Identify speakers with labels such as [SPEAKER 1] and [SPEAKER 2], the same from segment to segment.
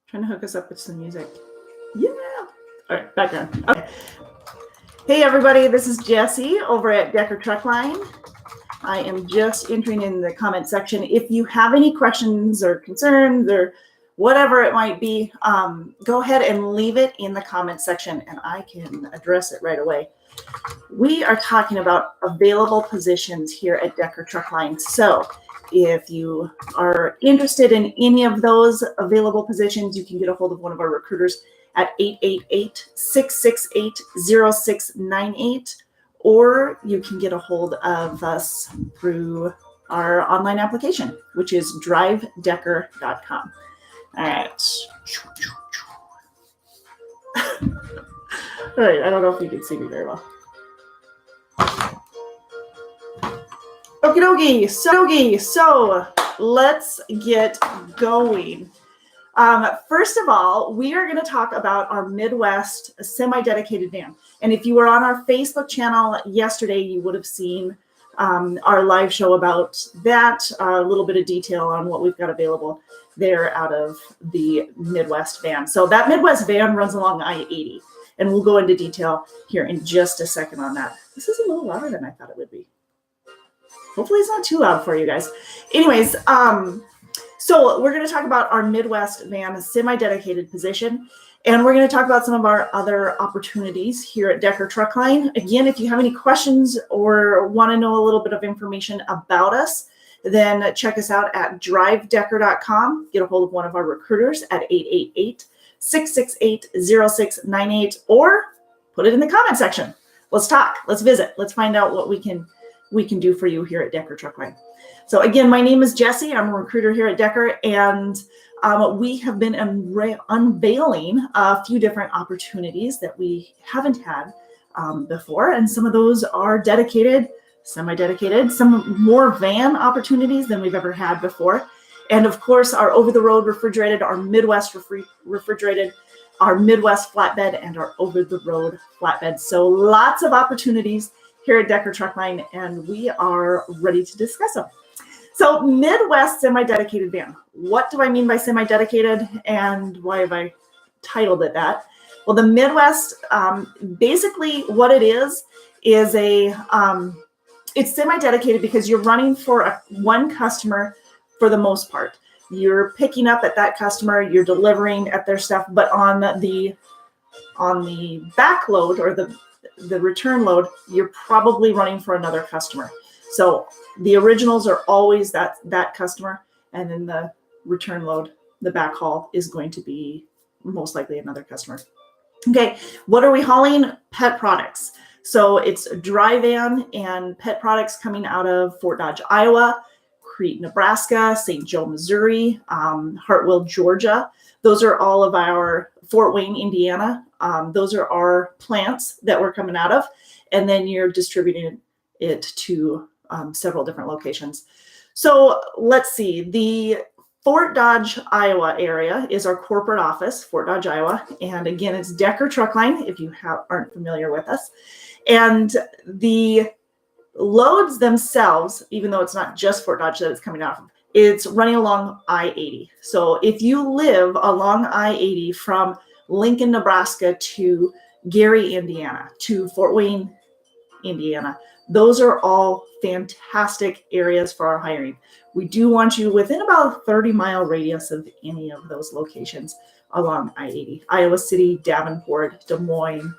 [SPEAKER 1] Trying to hook us up with some music. Yeah. All right, background. Okay. Hey everybody, this is Jessie over at Decker Truck Line. I am just entering in the comment section. If you have any questions or concerns or whatever it might be, go ahead and leave it in the comment section and I can address it right away. We are talking about available positions here at Decker Truck Line. So if you are interested in any of those available positions, you can get a hold of one of our recruiters at 888-668-0698, or you can get a hold of us through our online application, which is drivedecker.com. All right. All right, I don't know if you can see me very well. Okie dokie, so let's get going. First of all, we are going to talk about our MidWest semi-dedicated van. And if you were on our Facebook channel yesterday, you would have seen our live show about that, a little bit of detail on what we've got available there out of the MidWest van. So that MidWest van runs along I-80, and we'll go into detail here in just a second on that. This is a little louder than I thought it would be. Hopefully it's not too loud for you guys. Anyways, so we're going to talk about our MidWest van semi-dedicated position, and we're going to talk about some of our other opportunities here at Decker Truck Line. Again, if you have any questions or want to know a little bit of information about us, then check us out at drivedecker.com. Get a hold of one of our recruiters at 888-668-0698, or put it in the comment section. Let's talk. Let's visit. Let's find out what we can do for you here at Decker Truck Line. So again, my name is Jessie. I'm a recruiter here at Decker, and we have been unveiling a few different opportunities that we haven't had before, and some of those are dedicated, semi-dedicated, some more van opportunities than we've ever had before. And of course, our over-the-road refrigerated, our MidWest refrigerated, our MidWest flatbed, and our over-the-road flatbed. So lots of opportunities here at Decker Truck Line, and we are ready to discuss them. So MidWest semi-dedicated van. What do I mean by semi-dedicated, and why have I titled it that? Well, the MidWest, basically what it is a, it's semi-dedicated because you're running for one customer for the most part. You're picking up at that customer, you're delivering at their stuff, but on the back load or the return load, you're probably running for another customer. So the originals are always that customer, and then the return load, the back haul, is going to be most likely another customer. Okay, what are we hauling? Pet products. So it's dry van and pet products coming out of Fort Dodge, Iowa, Crete, Nebraska, St. Joe, Missouri, Hartwell, Georgia. Those are all of our Fort Wayne, Indiana. Those are our plants that we're coming out of, and then you're distributing it to several different locations. So let's see, the Fort Dodge, Iowa area is our corporate office, Fort Dodge, Iowa. And again, it's Decker Truck Line, if you aren't familiar with us. And the loads themselves, even though it's not just Fort Dodge that it's coming out of, it's running along I-80. So if you live along I-80 from Lincoln, Nebraska to Gary, Indiana, to Fort Wayne, Indiana, those are all fantastic areas for our hiring. We do want you within about a 30-mile radius of any of those locations along I-80. Iowa City, Davenport, Des Moines,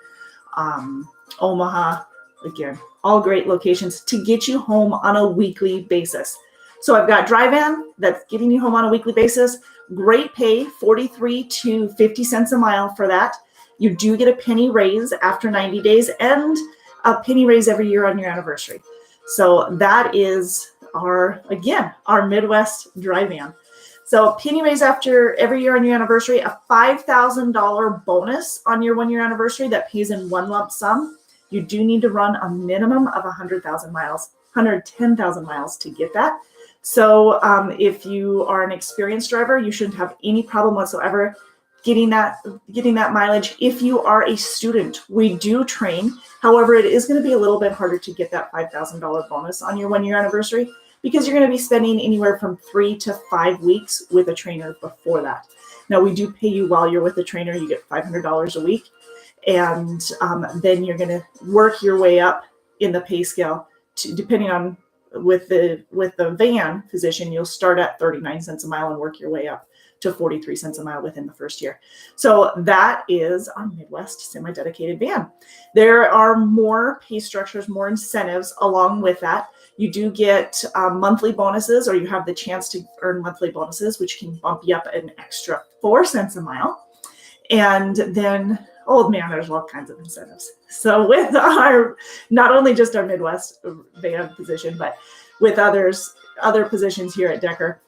[SPEAKER 1] Omaha, again, all great locations to get you home on a weekly basis. So I've got dry van that's getting you home on a weekly basis. Great pay, 43 to 50 cents a mile for that. You do get a penny raise after 90 days and a penny raise every year on your anniversary. So that is our MidWest dry van. So penny raise after every year on your anniversary, a $5,000 bonus on your 1-year anniversary that pays in one lump sum. You do need to run a minimum of 110,000 miles to get that. So if you are an experienced driver, you shouldn't have any problem whatsoever getting that mileage. If you are a student, we do train. However, it is going to be a little bit harder to get that $5,000 bonus on your 1-year anniversary. because you're going to be spending anywhere from 3 to 5 weeks with a trainer before that. Now, we do pay you while you're with the trainer. You get $500 a week. And then you're going to work your way up in the pay scale to, depending on with the van position, you'll start at 39 cents a mile and work your way up to 43 cents a mile within the first year. So that is our Midwest semi-dedicated van. There are more pay structures, more incentives along with that. You do get monthly bonuses, or you have the chance to earn monthly bonuses, which can bump you up an extra 4 cents a mile. And then, oh man, there's all kinds of incentives. So with our, not only just our Midwest van position, but with other positions here at Decker,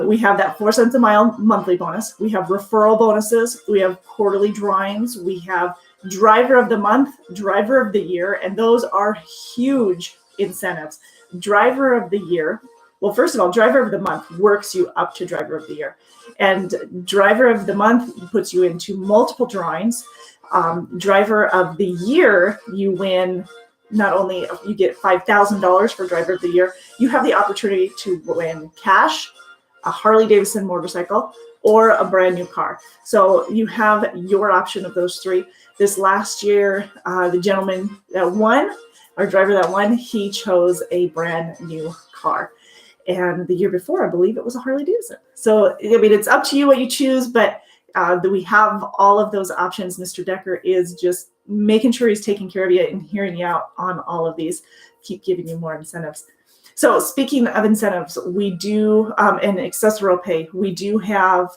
[SPEAKER 1] we have that 4 cents a mile monthly bonus. We have referral bonuses. We have quarterly drawings. We have driver of the month, driver of the year, and those are huge incentives. Driver of the year. Well, first of all, driver of the month works you up to driver of the year. And driver of the month puts you into multiple drawings. Driver of the year, you win, not only you get $5,000 for driver of the year, you have the opportunity to win cash, a Harley Davidson motorcycle, or a brand new car. So you have your option of those three. This last year, the gentleman that won, our driver that won, he chose a brand new car. And the year before, I believe it was a Harley Davidson. So, I mean, it's up to you what you choose, but we have all of those options. Mr. Decker is just making sure he's taking care of you and hearing you out on all of these, keep giving you more incentives. So speaking of incentives, we do, and accessorial pay, we do have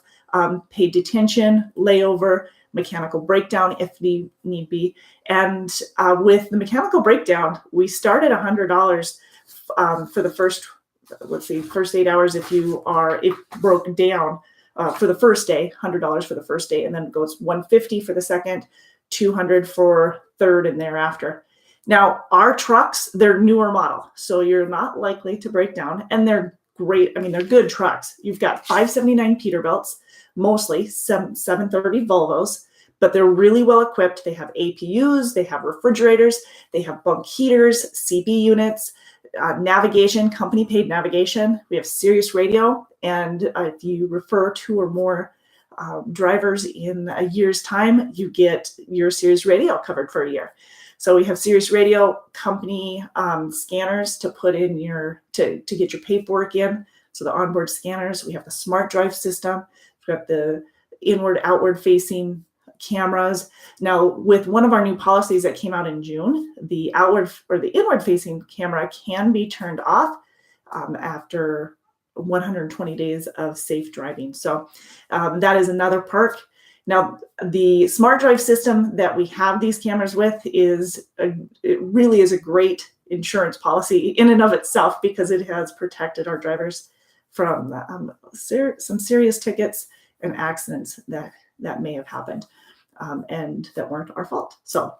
[SPEAKER 1] paid detention, layover, mechanical breakdown if need be. And with the mechanical breakdown, we start at $100 for the first 8 hours if broken down for the first day, $100 for the first day, and then it goes $150 for the second, $200 for third and thereafter. Now, our trucks, they're newer model, so you're not likely to break down, and they're great. I mean, they're good trucks. You've got 579 Peterbilts, mostly 730 Volvos, but they're really well equipped. They have APUs, they have refrigerators, they have bunk heaters, CB units, navigation, company paid navigation. We have Sirius radio, and if you refer 2 or more drivers in a year's time, you get your Sirius radio covered for a year. So we have Sirius radio, company scanners to put in to get your paperwork in. So the onboard scanners. We have the smart drive system. We've got the inward, outward facing cameras. Now, with one of our new policies that came out in June, the outward or the inward facing camera can be turned off after 120 days of safe driving. So that is another perk. Now, the smart drive system that we have these cameras with it really is a great insurance policy in and of itself, because it has protected our drivers from some serious tickets and accidents that may have happened and that weren't our fault. So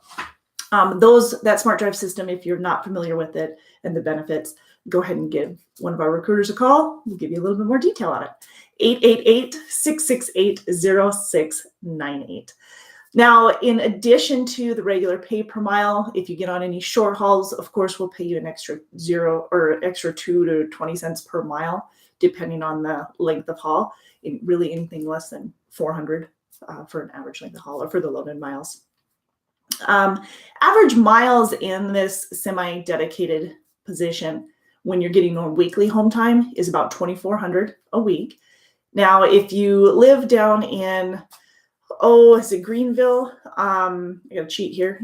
[SPEAKER 1] that smart drive system, if you're not familiar with it and the benefits, go ahead and give one of our recruiters a call. We'll give you a little bit more detail on it. 888-668-0698. Now, in addition to the regular pay per mile, if you get on any short hauls, of course, we'll pay you an extra 2 to 20 cents per mile, depending on the length of haul. Really anything less than 400 for an average length of haul, or for the loaded miles. Average miles in this semi-dedicated position when you're getting on weekly home time is about 2,400 a week. Now, if you live down in, is it Greenville? I gotta cheat here.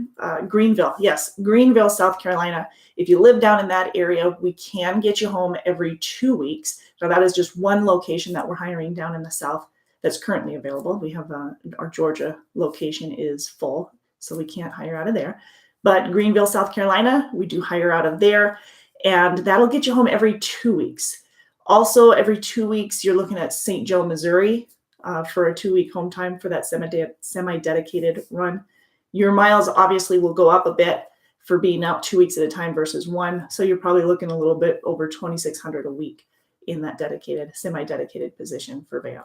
[SPEAKER 1] Greenville, yes, Greenville, South Carolina. If you live down in that area, we can get you home every 2 weeks. Now, that is just one location that we're hiring down in the South that's currently available. We have our Georgia location is full, so we can't hire out of there. But Greenville, South Carolina, we do hire out of there, and that'll get you home every 2 weeks. Also, every 2 weeks, you're looking at St. Joe, Missouri for a 2-week home time for that semi-dedicated run. Your miles obviously will go up a bit for being out 2 weeks at a time versus one. So you're probably looking a little bit over 2,600 a week in that semi-dedicated position for van.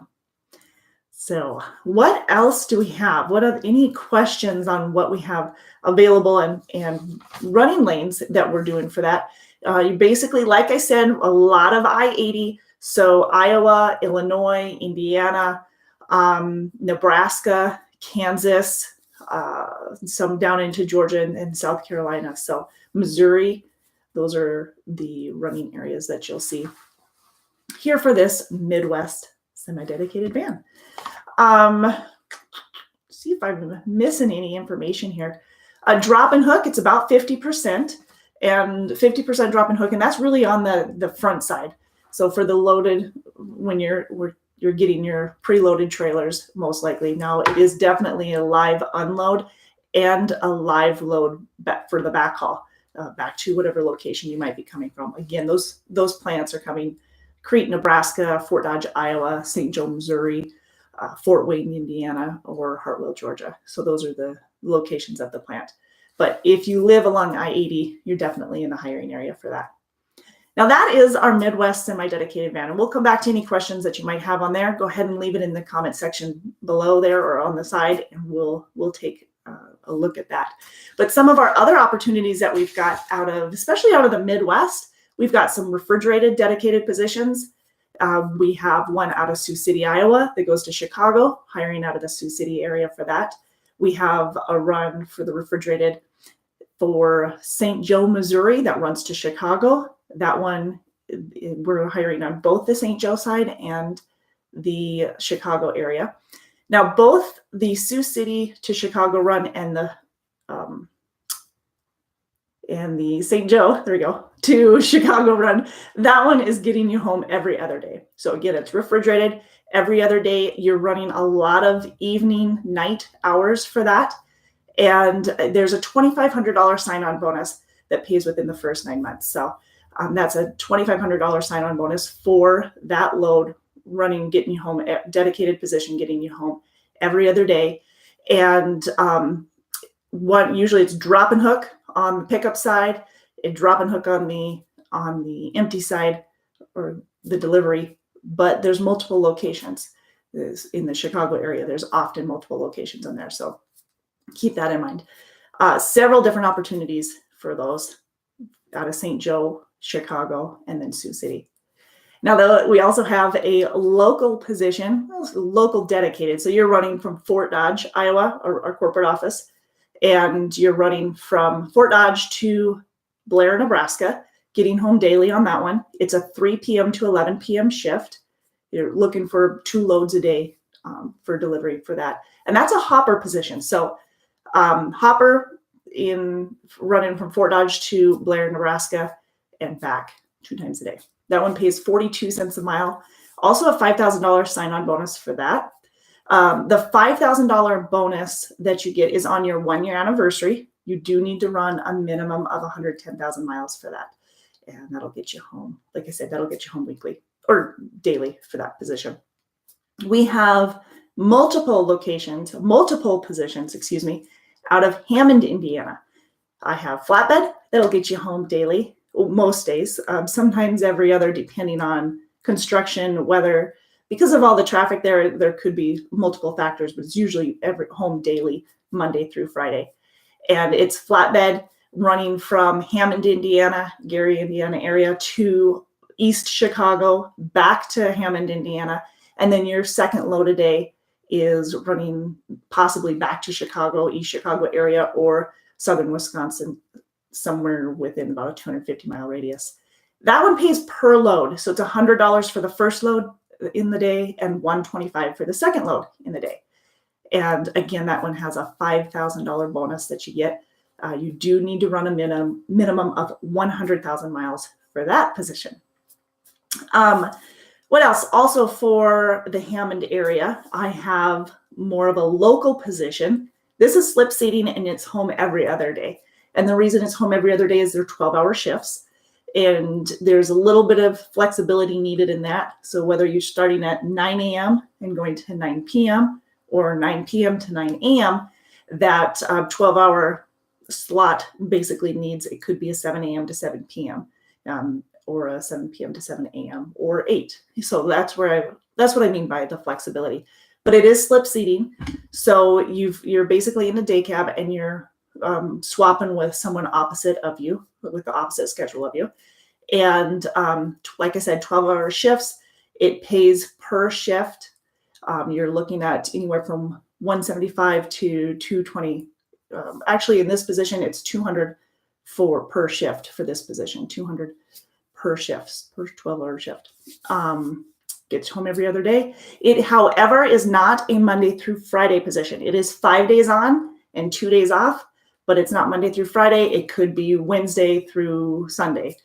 [SPEAKER 1] So what else do we have? What are any questions on what we have available and running lanes that we're doing for that? You basically, like I said, a lot of I-80. So Iowa, Illinois, Indiana, Nebraska, Kansas, some down into Georgia and South Carolina. So Missouri, those are the running areas that you'll see here for this Midwest semi-dedicated van. See if I'm missing any information here. Drop and hook, it's about 50%, and 50% drop and hook, and that's really on the front side. So for the loaded, when you're getting your preloaded trailers, most likely. Now it is definitely a live unload and a live load back for the backhaul, back to whatever location you might be coming from. Again, those plants are coming: Crete, Nebraska, Fort Dodge, Iowa, St. Joe, Missouri, Fort Wayne, Indiana, or Hartwell, Georgia. So those are the locations of the plant. But if you live along I-80, you're definitely in the hiring area for that. Now that is our Midwest semi-dedicated van, and we'll come back to any questions that you might have on there. Go ahead and leave it in the comment section below there or on the side, and we'll take a look at that. But some of our other opportunities that we've got especially out of the Midwest, we've got some refrigerated dedicated positions. We have one out of Sioux City, Iowa that goes to Chicago, hiring out of the Sioux City area for that. We have a run for the refrigerated for St. Joe, Missouri that runs to Chicago. That one, we're hiring on both the St. Joe side and the Chicago area. Now, both the Sioux City to Chicago run and the St. Joe, there we go, to Chicago run, that one is getting you home every other day. So again, it's refrigerated every other day. You're running a lot of evening, night hours for that. And there's a $2,500 sign-on bonus that pays within the first 9 months. So that's a $2,500 sign-on bonus for that load running, getting you home, dedicated position, getting you home every other day. And usually it's drop and hook on the pickup side, and drop and hook on the empty side or the delivery. But there's multiple locations. In the Chicago area, there's often multiple locations in there. So keep that in mind. Several different opportunities for those out of St. Joe, Chicago, and then Sioux City. Now, we also have a local position, local dedicated. So you're running from Fort Dodge, Iowa, our corporate office, and you're running from Fort Dodge to Blaire, Nebraska, getting home daily on that one. It's a 3 p.m. to 11 p.m. shift. You're looking for 2 loads a day for delivery for that. And that's a hopper position. So hopper running from Fort Dodge to Blaire, Nebraska, and back 2 times a day. That one pays 42 cents a mile. Also a $5,000 sign-on bonus for that. The $5,000 bonus that you get is on your 1-year anniversary. You do need to run a minimum of 110,000 miles for that. And that'll get you home. Like I said, that'll get you home weekly or daily for that position. We have multiple positions, out of Hammond, Indiana. I have flatbed that'll get you home daily, most days, sometimes every other, depending on construction, weather. Because of all the traffic there could be multiple factors, but it's usually home daily, Monday through Friday. And it's flatbed running from Hammond, Indiana, Gary, Indiana area to East Chicago, back to Hammond, Indiana. And then your second load a day is running possibly back to Chicago, East Chicago area, or Southern Wisconsin, somewhere within about a 250-mile radius. That one pays per load. So it's $100 for the first load in the day and $125 for the second load in the day. And again, that one has a $5,000 bonus that you get. You do need to run a minimum of 100,000 miles for that position. What else? Also for the Hammond area, I have more of a local position. This is slip seating and it's home every other day. And the reason it's home every other day is they're 12-hour shifts. And there's a little bit of flexibility needed in that. So whether you're starting at 9 a.m. and going to 9 p.m. or 9 p.m. to 9 a.m., that 12-hour slot basically needs, it could be a 7 a.m. to 7 p.m. Or a 7 p.m. to 7 a.m. or 8. So that's what I mean by the flexibility. But it is slip seating. So you're basically in a day cab and you're swapping with someone opposite of you, with the opposite schedule of you. And like I said, 12-hour shifts. It pays per shift. You're looking at anywhere from $175 to $220. Actually, in this position, it's $200 per shift for this position. $200 per shift, per 12-hour shift. Gets home every other day. It, however, is not a Monday through Friday position. It is 5 days on and 2 days off, but it's not Monday through Friday. It could be Wednesday through Sunday.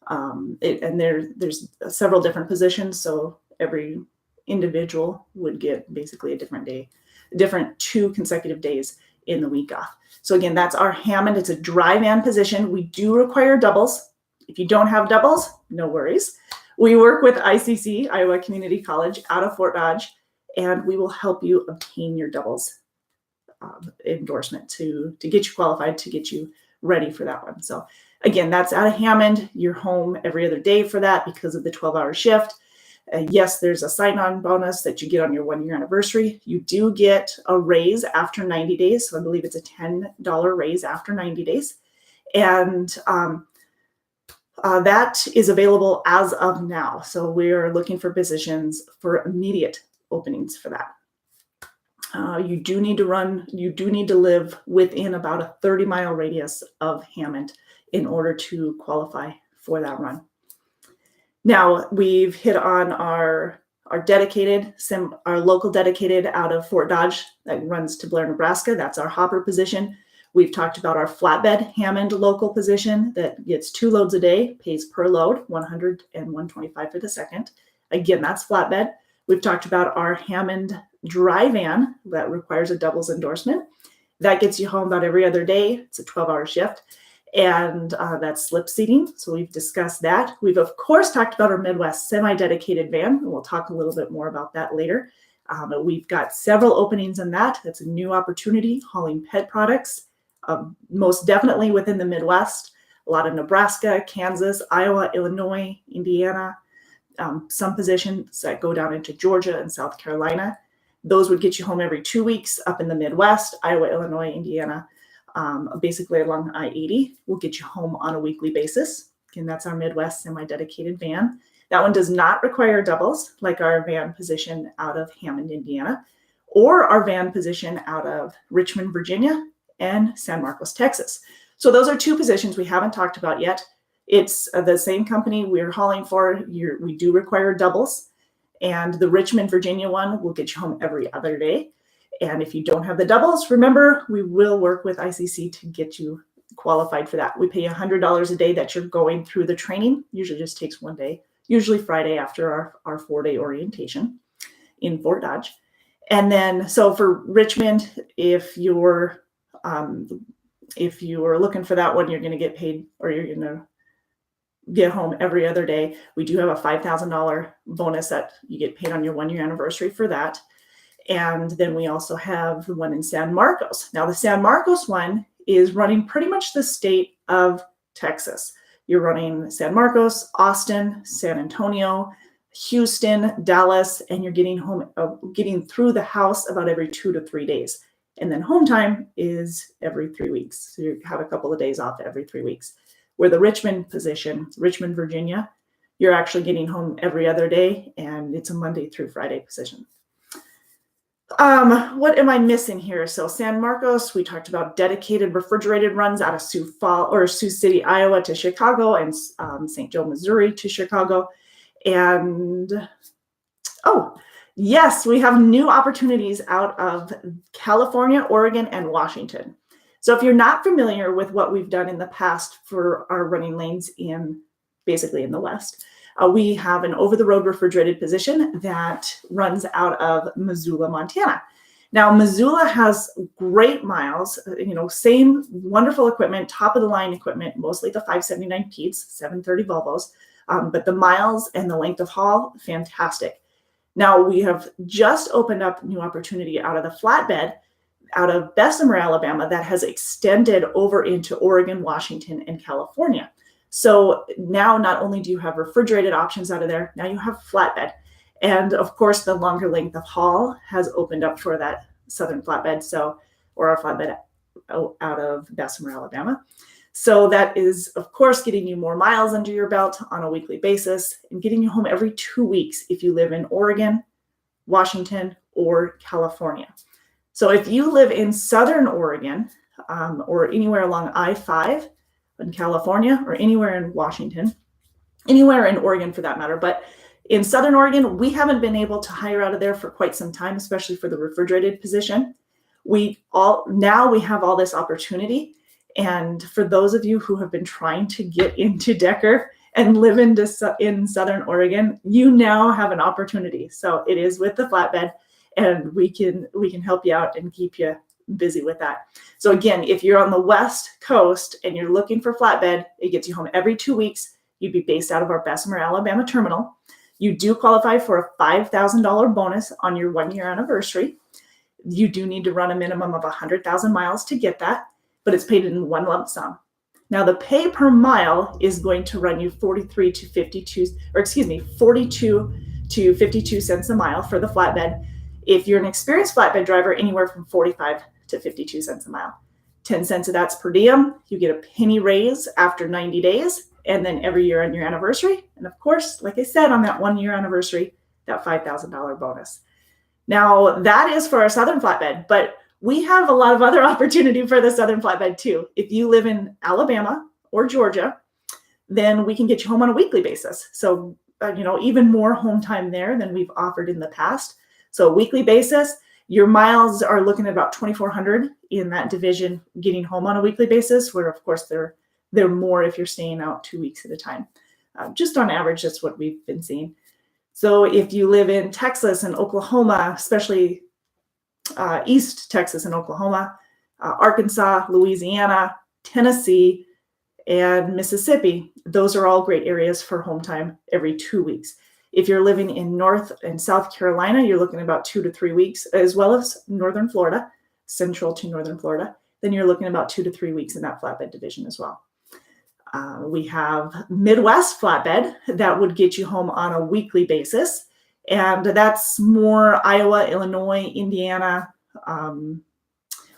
[SPEAKER 1] And there's several different positions, so every individual would get basically a different day, different 2 consecutive days in the week off. So again, that's our Hammond. It's a dry van position. We do require doubles. If you don't have doubles, no worries. We work with ICC, Iowa Community College, out of Fort Dodge, and we will help you obtain your doubles endorsement to get you qualified, to get you ready for that one. So again, that's out of Hammond. You're home every other day for that because of the 12-hour shift. Yes, there's a sign-on bonus that you get on your 1-year anniversary. You do get a raise after 90 days. So I believe it's a $10 raise after 90 days. And that is available as of now. So we're looking for positions for immediate openings for that. You do need to live within about a 30-mile radius of Hammond in order to qualify for that run. Now, we've hit on our dedicated, our local dedicated out of Fort Dodge that runs to Blaire, Nebraska. That's our hopper position. We've talked about our flatbed Hammond local position that gets 2 loads a day, pays per load, 100 and 125 for the second. Again, that's flatbed. We've talked about our Hammond dry van that requires a doubles endorsement. That gets you home about every other day. It's a 12-hour shift. And that's slip seating. So we've discussed that. We've, of course, talked about our MidWest semi-dedicated van, and we'll talk a little bit more about that later. But we've got several openings in that. That's a new opportunity, hauling pet products, most definitely within the Midwest. A lot of Nebraska, Kansas, Iowa, Illinois, Indiana, some positions that go down into Georgia and South Carolina. Those would get you home every 2 weeks up in the Midwest, Iowa, Illinois, Indiana. Basically along I-80, will get you home on a weekly basis. Again, that's our MidWest semi-dedicated van. That one does not require doubles like our van position out of Hammond, Indiana, or our van position out of Richmond, Virginia, and San Marcos, Texas. So those are 2 positions we haven't talked about yet. It's the same company we're hauling for. We do require doubles, and the Richmond, Virginia one will get you home every other day. And if you don't have the doubles, remember, we will work with ICC to get you qualified for that. We pay $100 a day that you're going through the training. Usually just takes 1 day, usually Friday after our 4-day orientation in Fort Dodge. And then, so for Richmond, if you're looking for that one, you're going to get paid, or you're going to get home every other day. We do have a $5,000 bonus that you get paid on your 1-year anniversary for that. And then we also have the one in San Marcos. Now, the San Marcos one is running pretty much the state of Texas. You're running San Marcos, Austin, San Antonio, Houston, Dallas, and you're getting home, getting through the house about every 2 to 3 days. And then home time is every 3 weeks. So you have a couple of days off every 3 weeks. Where the Richmond position, Richmond, Virginia, you're actually getting home every other day, and it's a Monday through Friday position. What am I missing here? So San Marcos, we talked about dedicated refrigerated runs out of Sioux City, Iowa to Chicago, and St. Joe, Missouri to Chicago. And oh, yes, we have new opportunities out of California, Oregon, and Washington. So if you're not familiar with what we've done in the past for our running lanes basically in the West, we have an over-the-road refrigerated position that runs out of Missoula, Montana. Now, Missoula has great miles, same wonderful equipment, top-of-the-line equipment, mostly the 579 Pete's, 730 Volvos, but the miles and the length of haul, fantastic. Now, we have just opened up new opportunity out of the flatbed, out of Bessemer, Alabama, that has extended over into Oregon, Washington, and California. So now not only do you have refrigerated options out of there, now you have flatbed. And of course, the longer length of haul has opened up for that southern flatbed, or our flatbed out of Bessemer, Alabama. So that is, of course, getting you more miles under your belt on a weekly basis and getting you home every 2 weeks if you live in Oregon, Washington, or California. So if you live in Southern Oregon or anywhere along I-5 in California or anywhere in Washington, anywhere in Oregon for that matter, but in Southern Oregon, we haven't been able to hire out of there for quite some time, especially for the refrigerated position. Now we have all this opportunity. And for those of you who have been trying to get into Decker and live in Southern Oregon, you now have an opportunity. So it is with the flatbed, and we can help you out and keep you busy with that. So again, if you're on the West Coast and you're looking for flatbed, it gets you home every 2 weeks. You'd be based out of our Bessemer, Alabama terminal. You do qualify for a $5,000 bonus on your 1-year anniversary. You do need to run a minimum of 100,000 miles to get that, but it's paid in one lump sum. Now the pay per mile is going to run you 42 to 52 cents a mile for the flatbed. If you're an experienced flatbed driver, anywhere from 45 to 52 cents a mile. 10 cents of that's per diem. You get a penny raise after 90 days, and then every year on your anniversary. And of course, like I said, on that 1-year anniversary, that $5,000 bonus. Now that is for our Southern flatbed, but we have a lot of other opportunity for the Southern flatbed too. If you live in Alabama or Georgia, then we can get you home on a weekly basis. So, even more home time there than we've offered in the past. So weekly basis, your miles are looking at about 2,400 in that division getting home on a weekly basis, where of course they're more if you're staying out 2 weeks at a time. Just on average, that's what we've been seeing. So if you live in Texas and Oklahoma, especially East Texas and Oklahoma, Arkansas, Louisiana, Tennessee, and Mississippi, those are all great areas for home time every 2 weeks. If you're living in North and South Carolina, you're looking at about 2 to 3 weeks, as well as Northern Florida, Central to Northern Florida, then you're looking at about 2 to 3 weeks in that flatbed division as well. We have MidWest flatbed that would get you home on a weekly basis. And that's more Iowa, Illinois, Indiana,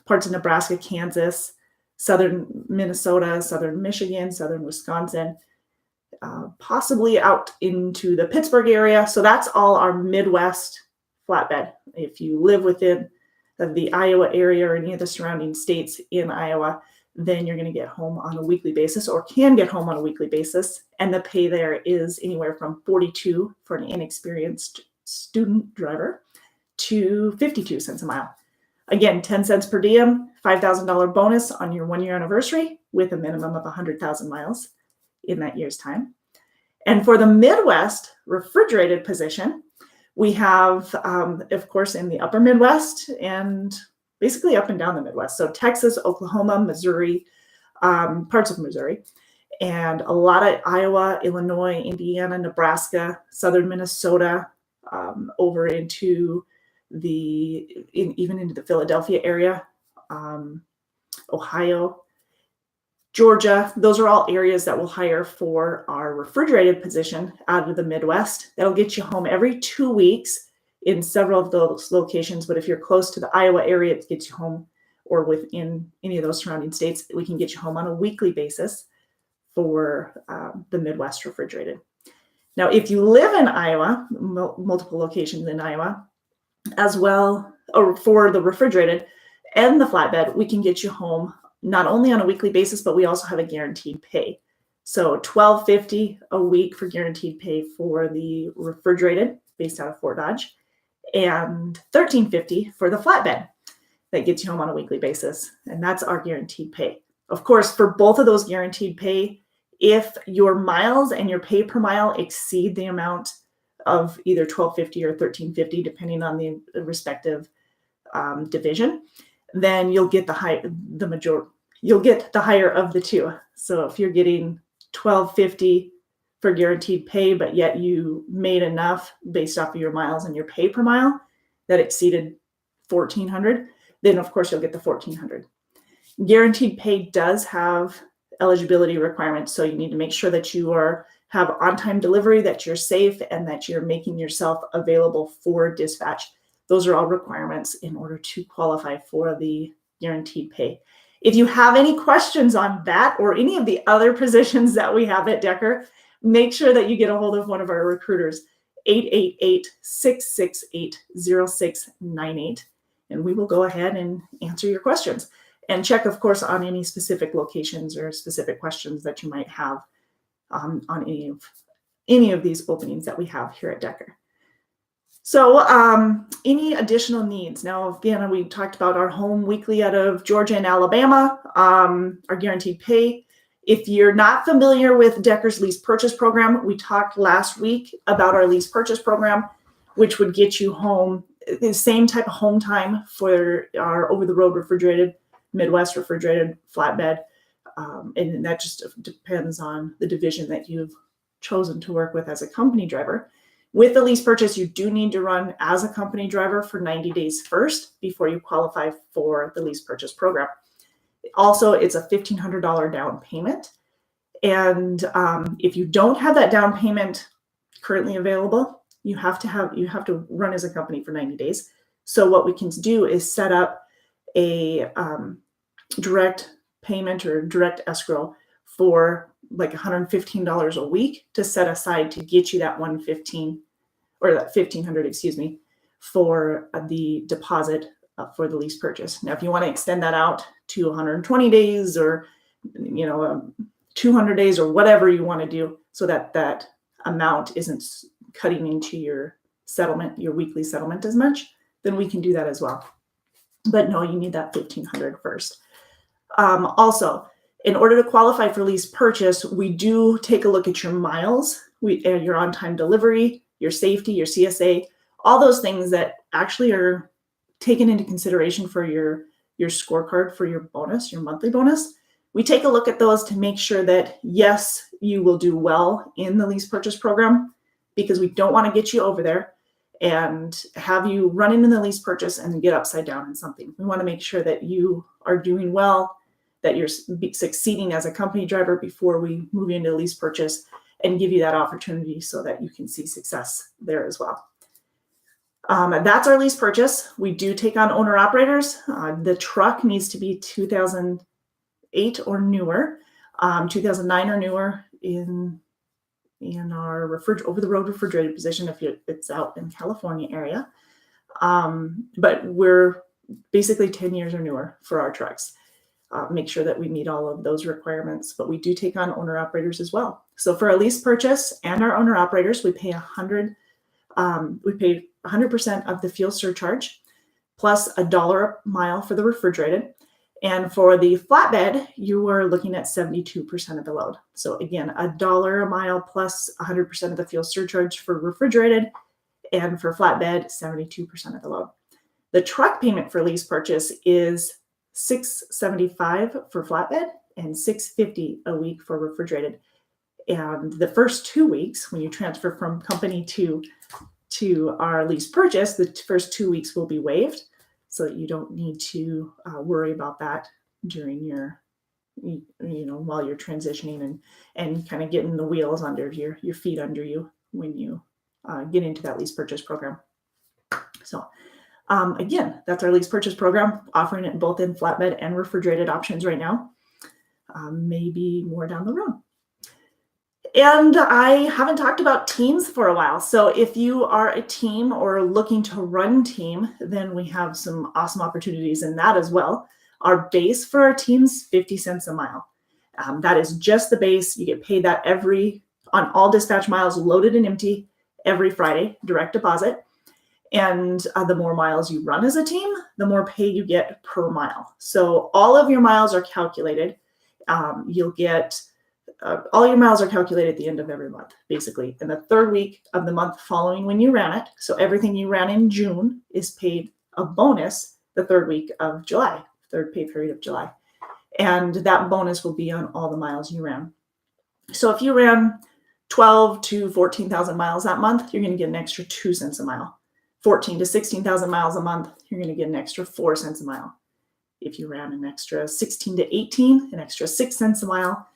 [SPEAKER 1] parts of Nebraska, Kansas, Southern Minnesota, Southern Michigan, Southern Wisconsin, possibly out into the Pittsburgh area. So that's all our Midwest flatbed. If you live within the Iowa area or any of the surrounding states in Iowa, then you're going to get home on a weekly basis, or can get home on a weekly basis. And the pay there is anywhere from 42 for an inexperienced student driver to 52 cents a mile. Again, 10 cents per diem, $5,000 bonus on your 1-year anniversary with a minimum of 100,000 miles in that year's time. And for the Midwest refrigerated position, we have, of course, in the upper Midwest and basically up and down the Midwest. So Texas, Oklahoma, Missouri, parts of Missouri, and a lot of Iowa, Illinois, Indiana, Nebraska, southern Minnesota, over into even into the Philadelphia area, Ohio, Georgia. Those are all areas that will hire for our refrigerated position out of the Midwest. That'll get you home every 2 weeks in several of those locations. But if you're close to the Iowa area, it gets you home, or within any of those surrounding states, we can get you home on a weekly basis for the Midwest refrigerated. Now, if you live in Iowa, multiple locations in Iowa as well, or for the refrigerated and the flatbed, we can get you home not only on a weekly basis, but we also have a guaranteed pay. So $12.50 a week for guaranteed pay for the refrigerated based out of Fort Dodge, and $13.50 for the flatbed that gets you home on a weekly basis. And that's our guaranteed pay. Of course, for both of those guaranteed pay, if your miles and your pay per mile exceed the amount of either $12.50 or $13.50, depending on the respective division, then you'll get you'll get the higher of the two. So if you're getting $12.50 for guaranteed pay, but yet you made enough based off of your miles and your pay per mile that exceeded $1,400, then of course you'll get the $1,400. Guaranteed pay does have eligibility requirements, so you need to make sure that you have on-time delivery, that you're safe, and that you're making yourself available for dispatch. Those are all requirements in order to qualify for the guaranteed pay. If you have any questions on that or any of the other positions that we have at Decker, make sure that you get a hold of one of our recruiters, 888-668-0698, and we will go ahead and answer your questions and check, of course, on any specific locations or specific questions that you might have on any of these openings that we have here at Decker. So any additional needs? Now, again, we talked about our home weekly out of Georgia and Alabama, our guaranteed pay. If you're not familiar with Decker's lease purchase program, we talked last week about our lease purchase program, which would get you home, the same type of home time for our over-the-road refrigerated, MidWest refrigerated flatbed. And that just depends on the division that you've chosen to work with as a company driver. With the lease purchase, you do need to run as a company driver for 90 days first before you qualify for the lease purchase program. Also, it's a $1,500 down payment. And if you don't have that down payment currently available, you have to run as a company for 90 days. So what we can do is set up a direct payment or direct escrow for like $115 a week to set aside to get you that $115 or that $1,500, excuse me, for the deposit for the lease purchase. Now, if you want to extend that out to 120 days or 200 days or whatever you want to do, so that that amount isn't cutting into your settlement, your weekly settlement as much, then we can do that as well. But no, you need that $1,500 first. Also, in order to qualify for lease purchase, we do take a look at your miles, your on-time delivery, your safety, your CSA, all those things that actually are taken into consideration for your scorecard for your bonus, your monthly bonus. We take a look at those to make sure that, yes, you will do well in the lease purchase program, because we don't want to get you over there and have you run into the lease purchase and get upside down in something. We want to make sure that you are doing well, that you're succeeding as a company driver before we move into lease purchase and give you that opportunity so that you can see success there as well. That's our lease purchase. We do take on owner operators. The truck needs to be 2008 or newer, 2009 or newer in our over-the-road refrigerated position if it's out in California area. But we're basically 10 years or newer for our trucks. Make sure that we meet all of those requirements, but we do take on owner operators as well. So for our lease purchase and our owner operators, we pay 100% of the fuel surcharge plus $1 a mile for the refrigerated. And for the flatbed, you are looking at 72% of the load. So again, $1 a mile plus 100% of the fuel surcharge for refrigerated, and for flatbed, 72% of the load. The truck payment for lease purchase is $675 for flatbed and $650 a week for refrigerated. And the first 2 weeks, when you transfer from company to our lease purchase, the first 2 weeks will be waived, so that you don't need to worry about that during your, while you're transitioning and kind of getting the wheels under your feet under you when you get into that lease purchase program. So again, that's our lease purchase program, offering it both in flatbed and refrigerated options right now, maybe more down the road. And I haven't talked about teams for a while. So if you are a team or looking to run team, then we have some awesome opportunities in that as well. Our base for our team's 50 cents a mile. That is just the base. You get paid that on all dispatch miles loaded and empty every Friday, direct deposit. And the more miles you run as a team, the more pay you get per mile. So all of your miles are calculated. You'll get all your miles are calculated at the end of every month, basically. And the third week of the month following when you ran it, so everything you ran in June is paid a bonus the third week of July, third pay period of July. And that bonus will be on all the miles you ran. So if you ran 12 to 14,000 miles that month, you're going to get an extra 2 cents a mile. 14 to 16,000 miles a month, you're going to get an extra 4 cents a mile. If you ran an extra 16 to 18, an extra 6 cents a mile.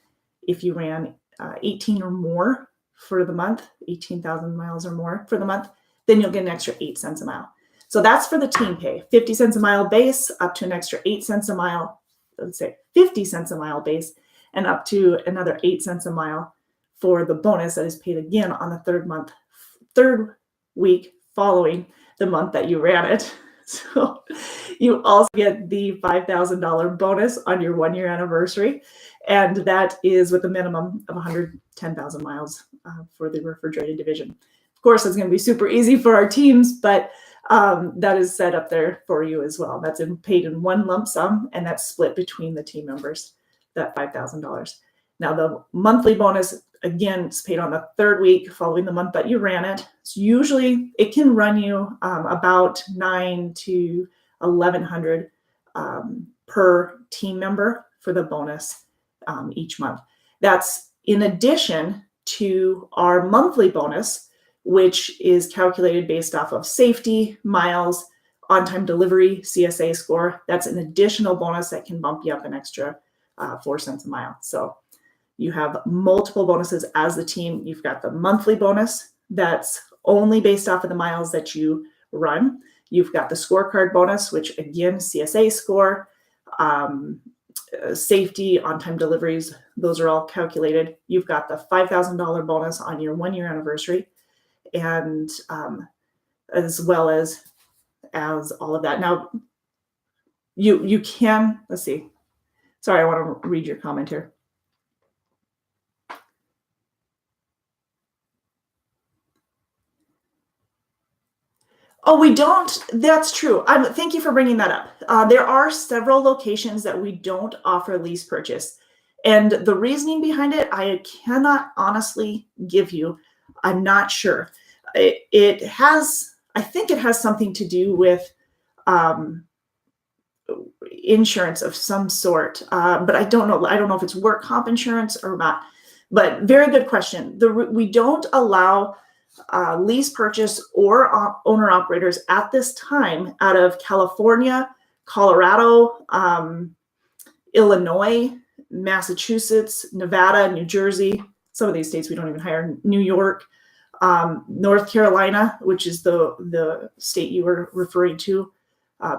[SPEAKER 1] If you ran 18 or more for the month, 18,000 miles or more for the month, then you'll get an extra 8 cents a mile. So that's for the team pay, 50 cents a mile base up to an extra 8 cents a mile let's say 50 cents a mile base, and up to another 8 cents a mile for the bonus that is paid again on the third week following the month that you ran it. So you also get the $5,000 bonus on your 1 year anniversary. And that is with a minimum of 110,000 miles for the refrigerated division. Of course, it's going to be super easy for our teams, but that is set up there for you as well. That's paid in one lump sum, and that's split between the team members, that $5,000. Now, the monthly bonus, again, is paid on the third week following the month that you ran it. So usually it can run you about $900 to $1,100 per team member for the bonus each month. That's in addition to our monthly bonus, which is calculated based off of safety, miles, on-time delivery, CSA score. That's an additional bonus that can bump you up an extra 4 cents a mile. So you have multiple bonuses as the team. You've got the monthly bonus that's only based off of the miles that you run. You've got the scorecard bonus, which again, CSA score, safety, on-time deliveries, those are all calculated. You've got the $5,000 bonus on your 1 year anniversary, and as well as all of that. Now, you can, let's see. Sorry, I want to read your comment here. Oh, we don't. That's true. Thank you for bringing that up. There are several locations that we don't offer lease purchase. And the reasoning behind it, I cannot honestly give you. I'm not sure. I think it has something to do with insurance of some sort, but I don't know. I don't know if it's work comp insurance or not. But very good question. We don't allow lease purchase or owner operators at this time out of California, Colorado, Illinois, Massachusetts, Nevada, New Jersey. Some of these states we don't even hire. New York, North Carolina, which is the state you were referring to,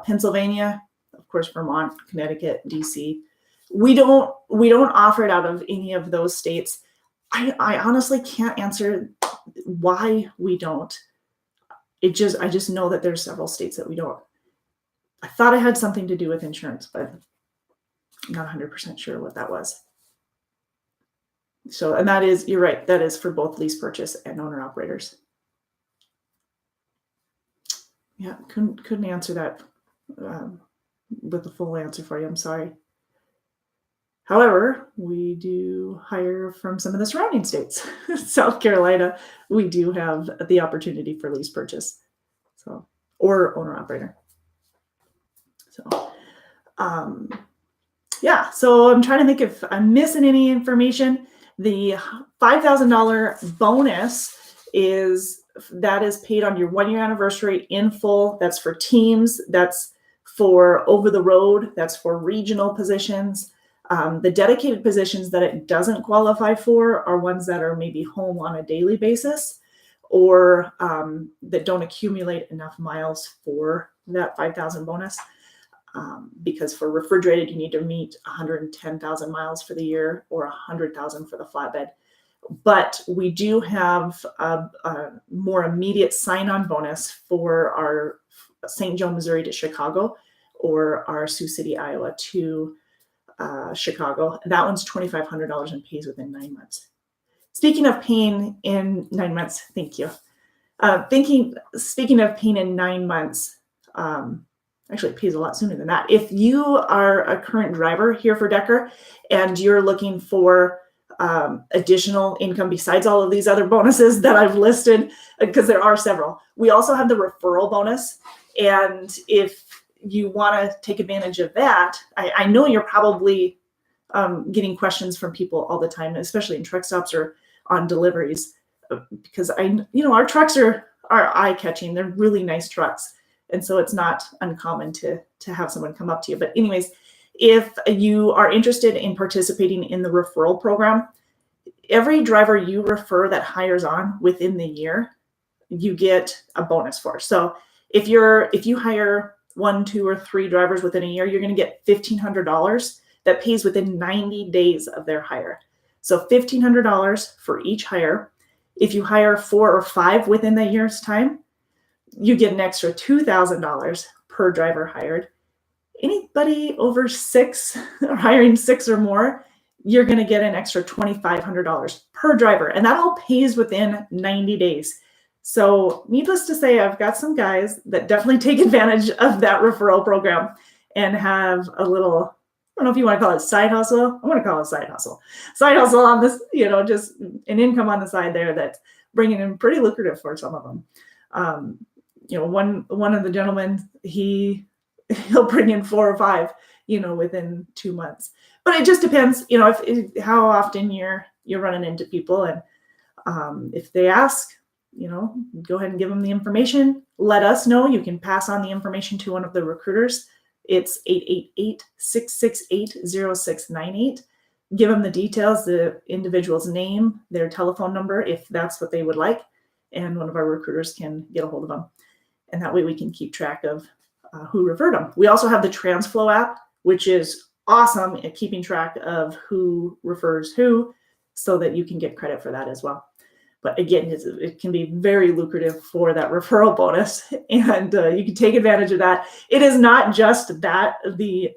[SPEAKER 1] Pennsylvania, of course, Vermont, Connecticut, DC. We don't offer it out of any of those states. I honestly can't answer why we don't. I just know that there's several states that we don't. I thought it had something to do with insurance, but I'm not 100% sure what that was. So, and that is, you're right, that is for both lease purchase and owner operators. Yeah, couldn't answer that with a full answer for you. I'm sorry. However, we do hire from some of the surrounding states. South Carolina, we do have the opportunity for lease purchase, so, or owner operator. So, yeah, so I'm trying to think if I'm missing any information. The $5,000 bonus is paid on your 1 year anniversary in full. That's for teams. That's for over the road. That's for regional positions. The dedicated positions that it doesn't qualify for are ones that are maybe home on a daily basis, or that don't accumulate enough miles for that 5,000 bonus. Because for refrigerated, you need to meet 110,000 miles for the year or 100,000 for the flatbed. But we do have a more immediate sign-on bonus for our St. Joe, Missouri to Chicago, or our Sioux City, Iowa to Chicago. That one's $2,500 and pays within 9 months. Speaking of paying in 9 months, thank you. Speaking of paying in 9 months, actually it pays a lot sooner than that. If you are a current driver here for Decker and you're looking for additional income besides all of these other bonuses that I've listed, because there are several, we also have the referral bonus. And if you want to take advantage of that, I know you're probably getting questions from people all the time, especially in truck stops or on deliveries, because our trucks are eye-catching. They're really nice trucks. And so it's not uncommon to have someone come up to you. But anyways, if you are interested in participating in the referral program, every driver you refer that hires on within the year, you get a bonus for. So if you hire 1, 2, or 3 drivers within a year, you're going to get $1,500 that pays within 90 days of their hire. So $1,500 for each hire. If you hire 4 or 5 within the year's time, you get an extra $2,000 per driver hired. Anybody over 6 or hiring 6 or more, you're going to get an extra $2,500 per driver. And that all pays within 90 days. So needless to say, I've got some guys that definitely take advantage of that referral program and have a little, I don't know if you want to call it side hustle. I want to call it side hustle. Side hustle on this, just an income on the side there that's bringing in pretty lucrative for some of them. One of the gentlemen, he'll bring in 4 or 5, within 2 months. But it just depends, how often you're running into people, and if they ask, go ahead and give them the information. Let us know. You can pass on the information to one of the recruiters. It's 888-668-0698. Give them the details, the individual's name, their telephone number, if that's what they would like, and one of our recruiters can get a hold of them. And that way we can keep track of who referred them. We also have the TransFlow app, which is awesome at keeping track of who refers who, so that you can get credit for that as well. But again, it can be very lucrative for that referral bonus, and you can take advantage of that. It is not just that, the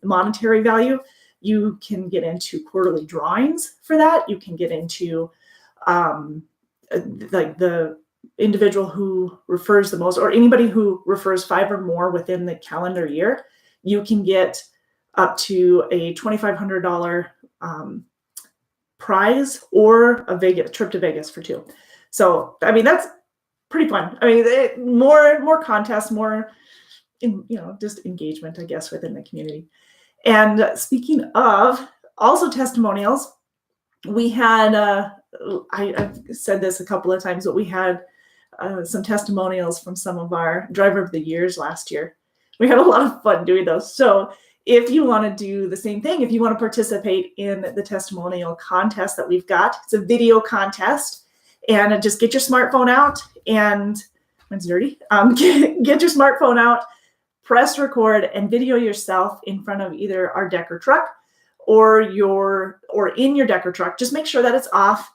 [SPEAKER 1] monetary value. You can get into quarterly drawings for that. You can get into like the individual who refers the most, or anybody who refers 5 or more within the calendar year. You can get up to a $2,500 prize, or a trip to Vegas for 2. So, that's pretty fun. More contests, more, just engagement, I guess, within the community. And speaking of also testimonials, we had, I've said this a couple of times, but we had some testimonials from some of our Driver of the Years last year. We had a lot of fun doing those. So if you want to do the same thing, if you want to participate in the testimonial contest that we've got, it's a video contest, and just get your smartphone out, and mine's dirty. Get your smartphone out, press record, and video yourself in front of either our decker truck or in your decker truck. Just make sure that it's off.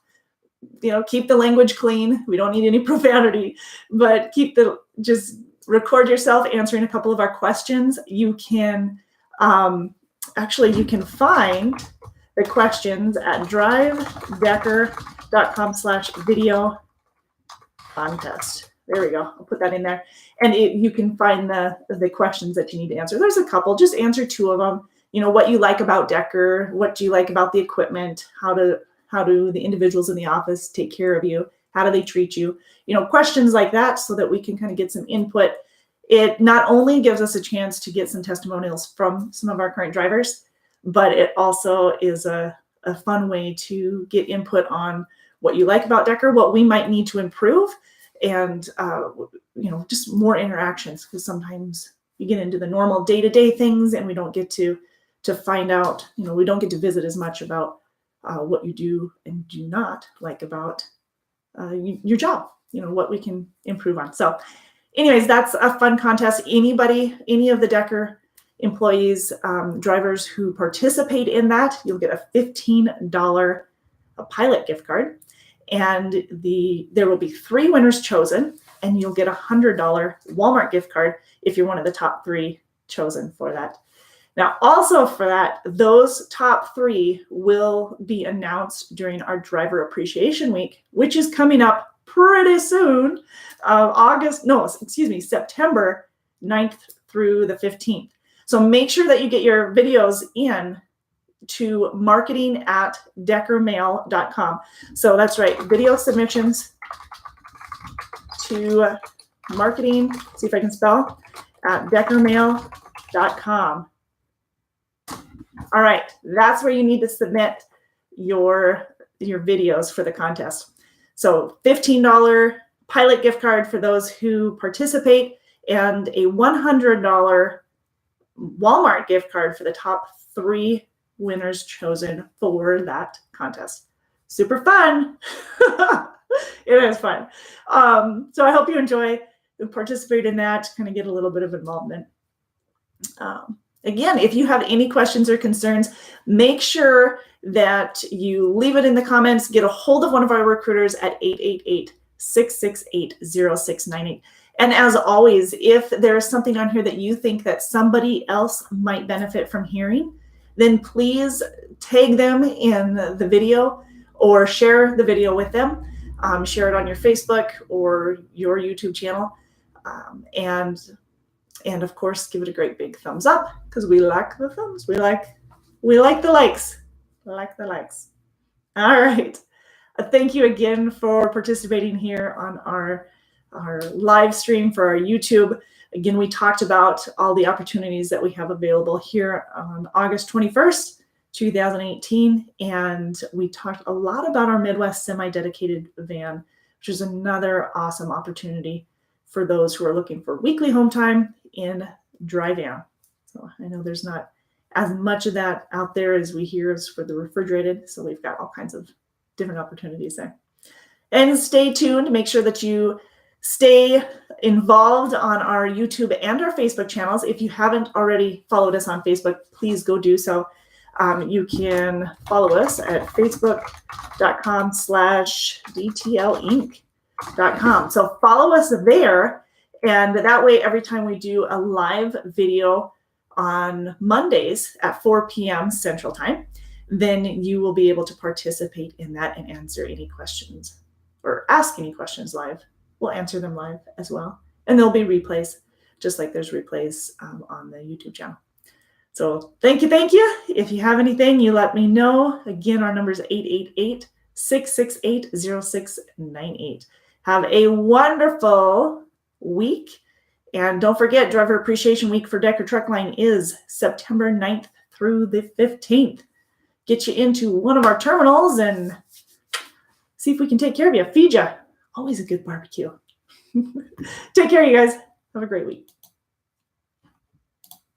[SPEAKER 1] Keep the language clean. We don't need any profanity, but just record yourself answering a couple of our questions. You can you can find the questions at drivedecker.com/video contest. There we go. I'll put that in there. And you can find the questions that you need to answer. There's a couple. Just answer 2 of them. What you like about Decker. What do you like about the equipment? How do the individuals in the office take care of you? How do they treat you? Questions like that, so that we can kind of get some input. It not only gives us a chance to get some testimonials from some of our current drivers, but it also is a fun way to get input on what you like about Decker, what we might need to improve, and just more interactions, because sometimes you get into the normal day-to-day things and we don't get to find out, we don't get to visit as much about what you do and do not like about your job, what we can improve on. So anyways, that's a fun contest. Any of the Decker employees, drivers who participate in that, you'll get a $15 pilot gift card. And there will be 3 winners chosen, and you'll get a $100 Walmart gift card if you're one of the top 3 chosen for that. Now, also for that, those top 3 will be announced during our Driver Appreciation Week, which is coming up pretty soon, September 9th through the 15th. So make sure that you get your videos in to marketing@deckermail.com. So that's right, video submissions to marketing, see if I can spell, at deckermail.com. All right, that's where you need to submit your videos for the contest. So $15 pilot gift card for those who participate, and a $100 Walmart gift card for the top 3 winners chosen for that contest. Super fun. It is fun. So I hope you enjoy and participate in that, kind of get a little bit of involvement. Again, if you have any questions or concerns, make sure that you leave it in the comments. Get a hold of one of our recruiters at 888-668-0698. And as always, if there's something on here that you think that somebody else might benefit from hearing, then please tag them in the video or share the video with them. Share it on your Facebook or your YouTube channel. And of course, give it a great big thumbs up because we like the thumbs. We like the likes. Like the likes. All right. Thank you again for participating here on our live stream for our YouTube. Again, we talked about all the opportunities that we have available here on August 21st, 2018. And we talked a lot about our MidWest semi-dedicated van, which is another awesome opportunity for those who are looking for weekly home time in dry van. So I know there's not as much of that out there as we hear as for the refrigerated. So we've got all kinds of different opportunities there. And stay tuned. Make sure that you stay involved on our YouTube and our Facebook channels. If you haven't already followed us on Facebook, please go do so. You can follow us at facebook.com/dtlinc.com. So follow us there. And that way, every time we do a live video on Mondays at 4 p.m. Central Time, then you will be able to participate in that and answer any questions or ask any questions live. We'll answer them live as well. And there'll be replays, just like there's replays on the YouTube channel. So thank you. If you have anything, you let me know. Again, our number is 888-668-0698. Have a wonderful week. And don't forget, Driver Appreciation Week for Decker Truck Line is September 9th through the 15th. Get you into one of our terminals and see if we can take care of you. Feed you. Always a good barbecue. Take care, you guys. Have a great week.